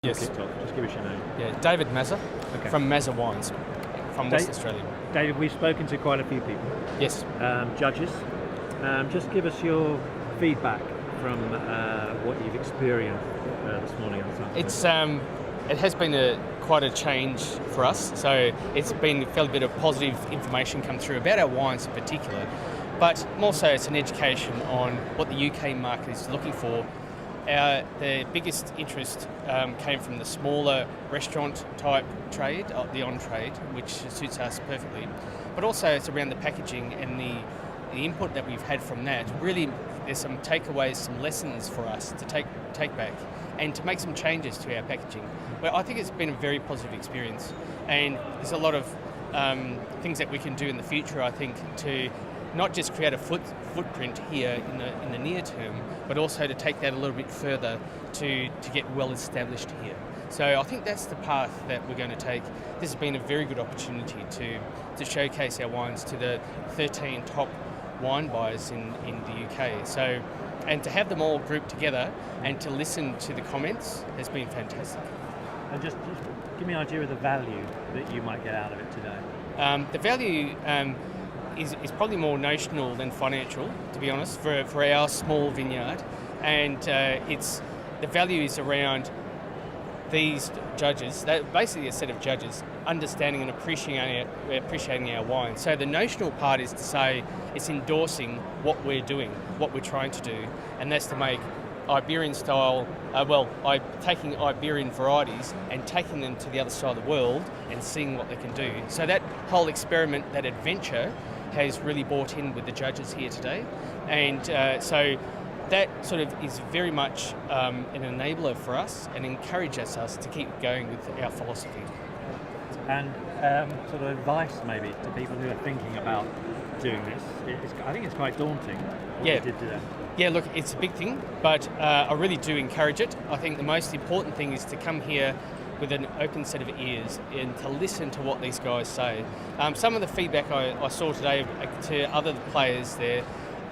Yes. Just give us your name. Yeah, David Mazza from Mazza Wines from West Australia. David, we've spoken to quite a few people. Yes. Judges. Just give us your feedback from what you've experienced this morning on Sunday. It has been quite a change for us. So it's been a fairly bit of positive information come through about our wines in particular, but more so it's an education on what the UK market is looking for. The biggest interest came from the smaller restaurant type trade, the on-trade, which suits us perfectly. But also it's around the packaging and the input that we've had from that. Really, there's some takeaways, some lessons for us to take back and to make some changes to our packaging. But I think it's been a very positive experience, and there's a lot of things that we can do in the future, I think, to not just create a footprint here in the near term, but also to take that a little bit further to get well established here. So I think that's the path that we're going to take. This has been a very good opportunity to showcase our wines to the 13 top wine buyers in the UK. So, and to have them all grouped together and to listen to the comments has been fantastic. And just give me an idea of the value that you might get out of it today. The value is probably more notional than financial, to be honest, for our small vineyard, and the value is around these judges, basically a set of judges, understanding and appreciating our wine. So the notional part is to say it's endorsing what we're doing, what we're trying to do, and that's to make Iberian style, taking Iberian varieties and taking them to the other side of the world and seeing what they can do. So that whole experiment, that adventure, has really bought in with the judges here today, and so that sort of is very much an enabler for us and encourages us to keep going with our philosophy. And sort of advice maybe to people who are thinking about doing this. I think it's quite daunting what you did today. Yeah, look, it's a big thing, but I really do encourage it. I think the most important thing is to come here with an open set of ears and to listen to what these guys say. Some of the feedback I saw today to other players there,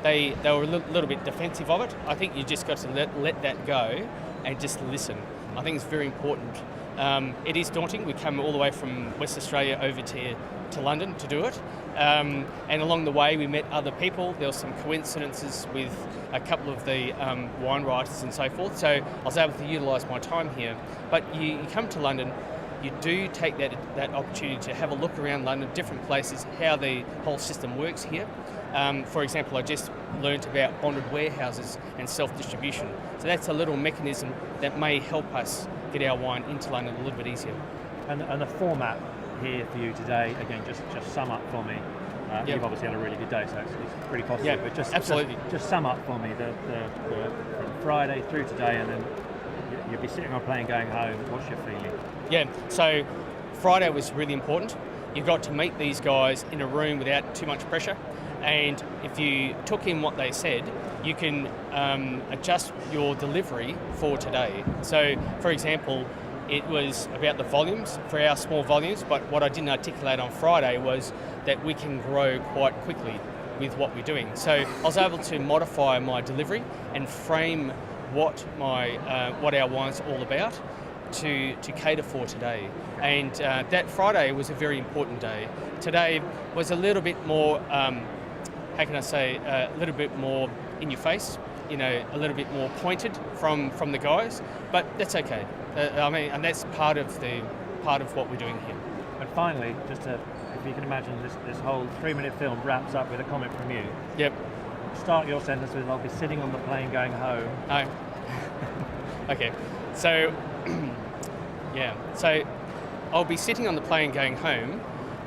they were a little bit defensive of it. I think you just got to let that go and just listen. I think it's very important. It is daunting. We come all the way from West Australia over to London to do it. And along the way we met other people. There were some coincidences with a couple of the wine writers and so forth. So I was able to utilise my time here. But you come to London, you do take that opportunity to have a look around London, different places, how the whole system works here. For example, I just learnt about bonded warehouses and self-distribution. So that's a little mechanism that may help us get our wine into London a little bit easier. And the format here for you today, again, just sum up for me. You've obviously had a really good day, so it's pretty positive. Yeah, but just absolutely. Just sum up for me the from Friday through today, and then you'll be sitting on a plane going home. What's your feeling? Yeah, so Friday was really important. You got to meet these guys in a room without too much pressure, and if you took in what they said, you can adjust your delivery for today. So, for example, it was about the volumes, for our small volumes, but what I didn't articulate on Friday was that we can grow quite quickly with what we're doing. So I was able to modify my delivery and frame what our wine's all about to cater for today. And that Friday was a very important day. Today was a little bit more, a little bit more in your face, a little bit more pointed from the guys, but that's okay. And that's part of what we're doing here. And finally, if you can imagine this whole 3-minute film wraps up with a comment from you. Yep. Start your sentence with, I'll be sitting on the plane going home. Oh. Okay. So, So I'll be sitting on the plane going home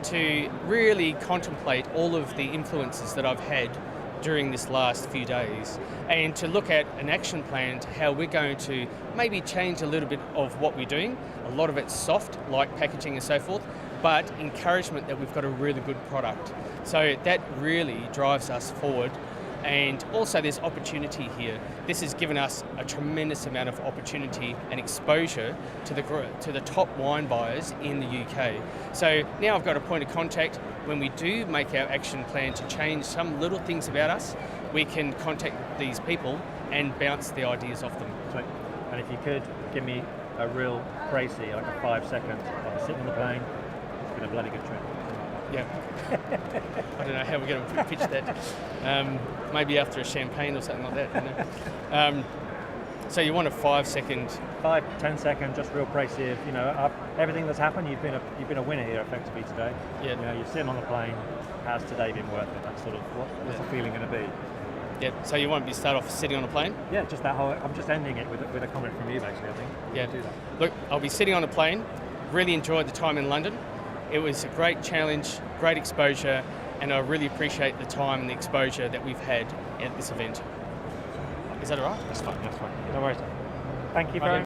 to really contemplate all of the influences that I've had during this last few days, and to look at an action plan to how we're going to maybe change a little bit of what we're doing. A lot of it's soft, like packaging and so forth, but encouragement that we've got a really good product. So that really drives us forward. And also there's opportunity here. This has given us a tremendous amount of opportunity and exposure to the top wine buyers in the UK. So now I've got a point of contact. When we do make our action plan to change some little things about us, we can contact these people and bounce the ideas off them. Sweet. And if you could give me a real précis, like a 5 second, sitting on the plane. It's been a bloody good trip. Yeah. I don't know how we're going to pitch that. Maybe after a champagne or something like that. You know? So you want a 5 second, 5-10 second, just real précis. You know, everything that's happened, you've been a winner here effectively today. Yeah. You know, you're sitting on the plane. Has today been worth it? That's sort of what's the feeling going to be. Yeah. So you want me to start off sitting on a plane? Yeah, just that whole. I'm just ending it with a comment from you, basically. I think. Yeah. Do that. Look, I'll be sitting on a plane. Really enjoyed the time in London. It was a great challenge, great exposure, and I really appreciate the time and the exposure that we've had at this event. Is that all right? That's fine. No worries. Thank you very much.